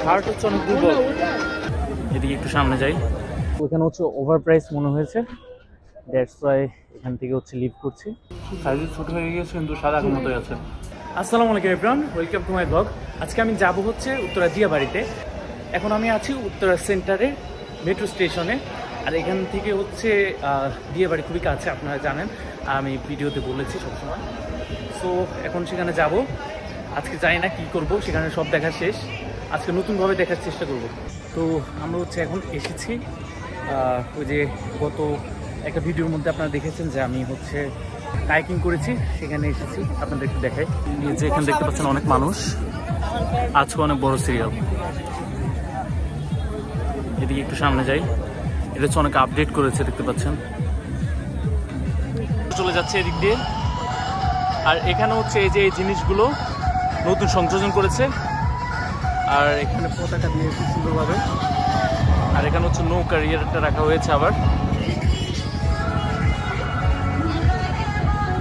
Heart হচ্ছে অনেক দুর্বল। এদিকে একটু সামনে যাই, ওখানে হচ্ছে ওভার প্রাইস মনে হয়েছে, দ্যাটস ওয়াই এখান থেকে হচ্ছে লিভ করছি। সাইজ ছোট হয়ে গিয়েছে কিন্তু সাদা আগের মতোই আছে। আসসালামু আলাইকুম everyone, welcome to my blog. আজকে আমি যাব হচ্ছে উত্তরা দিয়াবাড়িতে। এখন আমি আছি উত্তরা সেন্টারে মেট্রো স্টেশনে। আর এখান থেকে হচ্ছে দিয়াবাড়ি খুবই কাছে, আপনারা জানেন, আমি ভিডিওতে বলেছি সবসময়। সো এখন সেখানে যাব। আজকে জানি না কী করব, সেখানে সব দেখা শেষ। আজকে নতুনভাবে দেখার চেষ্টা করব। তো আমরা হচ্ছে এখন এসেছি, ওই যে গত একটা ভিডিওর মধ্যে আপনারা দেখেছেন যে আমি হচ্ছে কাইকিং করেছি, সেখানে এসেছি, আপনাদের একটু দেখাই। যে এখানে দেখতে পাচ্ছেন অনেক মানুষ, আজকে অনেক বড় সিরিয়াল। এদিকে একটু সামনে যাই, এটা হচ্ছে অনেক আপডেট করেছে, দেখতে পাচ্ছেন। চলে যাচ্ছে এদিক দিয়ে। আর এখানে হচ্ছে এই যে এই জিনিসগুলো নতুন সংযোজন করেছে, আর এখানে পতাকা দিয়ে খুব সুন্দরভাবে। আর এখানে হচ্ছে নৌকার ইয়েটা রাখা হয়েছে আবার।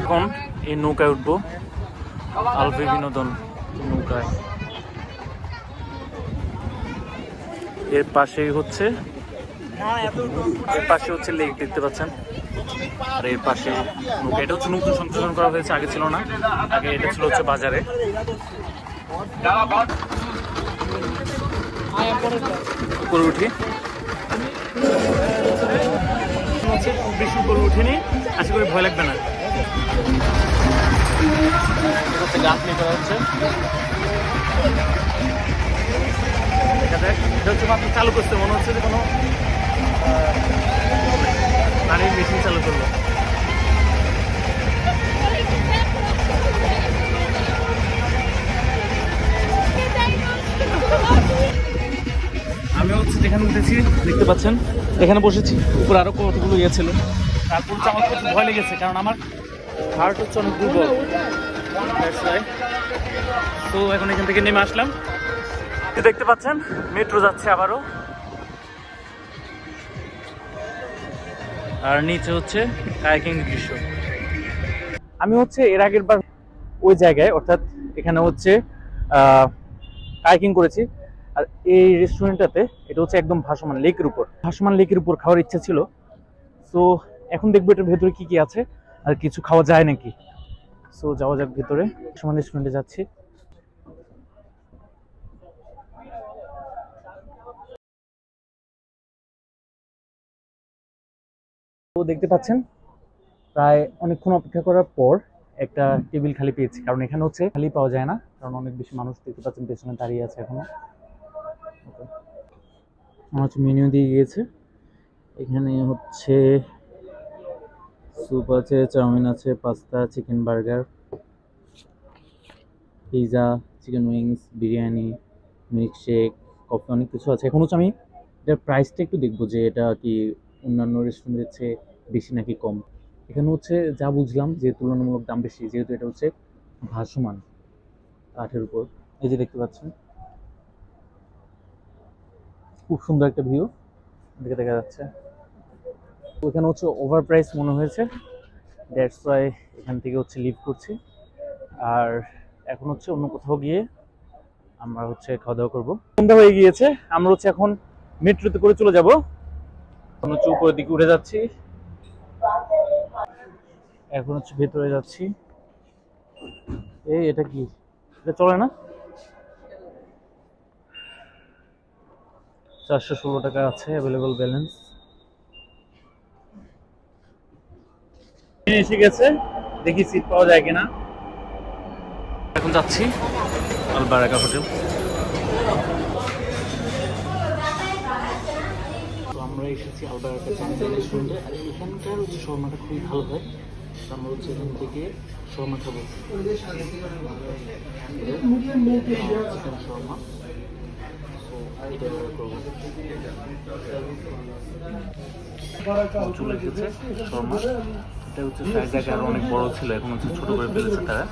এখন এই নৌকায় উঠবো, আলফে বিনোদন নৌকায়। এর পাশেই হচ্ছে লেক, দেখতে পাচ্ছেন। আর এর পাশে নৌকা, এটা হচ্ছে নতুন সংযোজন করা হয়েছে, আগে ছিল না। আগে এটা ছিল হচ্ছে বাজারে। উপরে উঠি, বেশি উপরে উঠিনি, আশা করি ভয় লাগবে না। গাছ নিয়ে করা হচ্ছে, এটা হচ্ছে মাত্র চালু করছে, মনে হচ্ছে যে কোনো পানির মেশিন চালু করলো। আমি হচ্ছে যেখানে উঠেছি দেখতে পাচ্ছেন, এখানে বসেছি। উপর আরো কতগুলো ইয়ে ছিল, তারপর আমার প্রচুর ভয় লেগেছে, কারণ আমার হার্ট হচ্ছে অনেক দুর্বল। তো এখন এখান থেকে নেমে আসলাম। দেখতে পাচ্ছেন মেট্রো যাচ্ছে আবারও, আর নিচে হচ্ছে কায়াকিং দৃশ্য। আমি হচ্ছে এর আগের বার ওই জায়গায়, অর্থাৎ এখানে হচ্ছে কায়াকিং করেছি। আর এই রেস্টুরেন্টটাতে, এটা হচ্ছে একদম ভাসমান লেকের উপর খাওয়ার ইচ্ছা ছিল। সো এখন দেখবো এটার ভেতরে কি কি আছে আর কিছু খাওয়া যায় নাকি। সো যাওয়া যাক ভেতরে, ভাসমান রেস্টুরেন্টে যাচ্ছি। তো দেখতে পাচ্ছেন প্রায় অনেকক্ষণ অপেক্ষা করার পর একটা টেবিল খালি পেয়েছি, কারণ এখানে হচ্ছে খালি পাওয়া যায় না, কারণ অনেক বেশি মানুষ দেখতে পাচ্ছেন পেছনে দাঁড়িয়ে আছে এখনো। আমার হচ্ছে মেনু দিয়ে গিয়েছে, এখানে হচ্ছে স্যুপ আছে, চাউমিন আছে, pasta, chicken burger, pizza, chicken wings, biryani, milkshake, coffee, অনেক কিছু আছে। এখন হচ্ছে আমি এটার প্রাইসটা একটু দেখবো যে এটা কি অন্যান্য রেস্টুরেন্টের চেয়ে বেশি নাকি কম। এখানে হচ্ছে যা বুঝলাম যে তুলনামূলক দাম বেশি, যেহেতু এটা হচ্ছে ভাসমান কাঠের উপর। এই যে দেখতে পাচ্ছেন খুব সুন্দর একটা ভিউ দিকে দেখা যাচ্ছে। ওখানে হচ্ছে ওভার প্রাইস মনে হয়েছে, দ্যাটস ওয়াই এখান থেকে হচ্ছে লিভ করছি। আর এখন হচ্ছে অন্য কোথাও গিয়ে আমরা হচ্ছে খাওয়া দাওয়া করবো। সন্ধ্যা হয়ে গিয়েছে, আমরা হচ্ছে এখন মেট্রোতে করে চলে যাবো। এখন হচ্ছে উপরের দিকে উঠে যাচ্ছি, এখন হচ্ছে ভেতরে যাচ্ছি। এটা কি, এটা চলে না? 416 টাকা আছে অ্যাভেলেবল ব্যালেন্স। এসে গেছে, দেখি সিট পাওয়া যায় কিনা। এখন যাচ্ছি আল বারাকা হোটেল। তো আমরা এসেছি আল বারাকা রেস্টুরেন্টে। আর এখানকার হচ্ছে শর্মাটা খুবই ভালো হয়, আমরা হচ্ছে এখান থেকে শর্মা খাবো, চিকেন শর্মা। এটা করবো, চলে এসেছে শর্মা। এটা হচ্ছে সাইজ আগে আরো অনেক বড় ছিল, এখন হচ্ছে ছোট করে ফেলেছে তারা।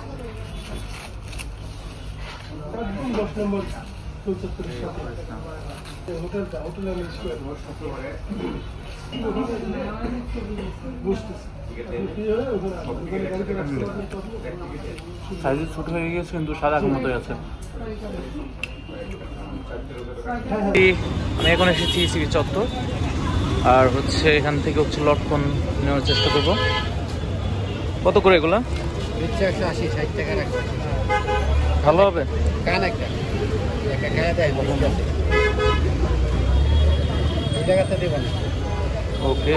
সাইজে ছোট হয়ে গেছে কিন্তু সাদা মতোই আছে। আমি এখন এসেছি সিবি চত্বর, আর হচ্ছে এখান থেকে হচ্ছে লটকন নেওয়ার চেষ্টা করব। কত করে এগুলা? 180-60 টাকা রাখবে। ভালো হবে? কান একটা খায়া দেয় এই জায়গাতে দেবেন। ওকে।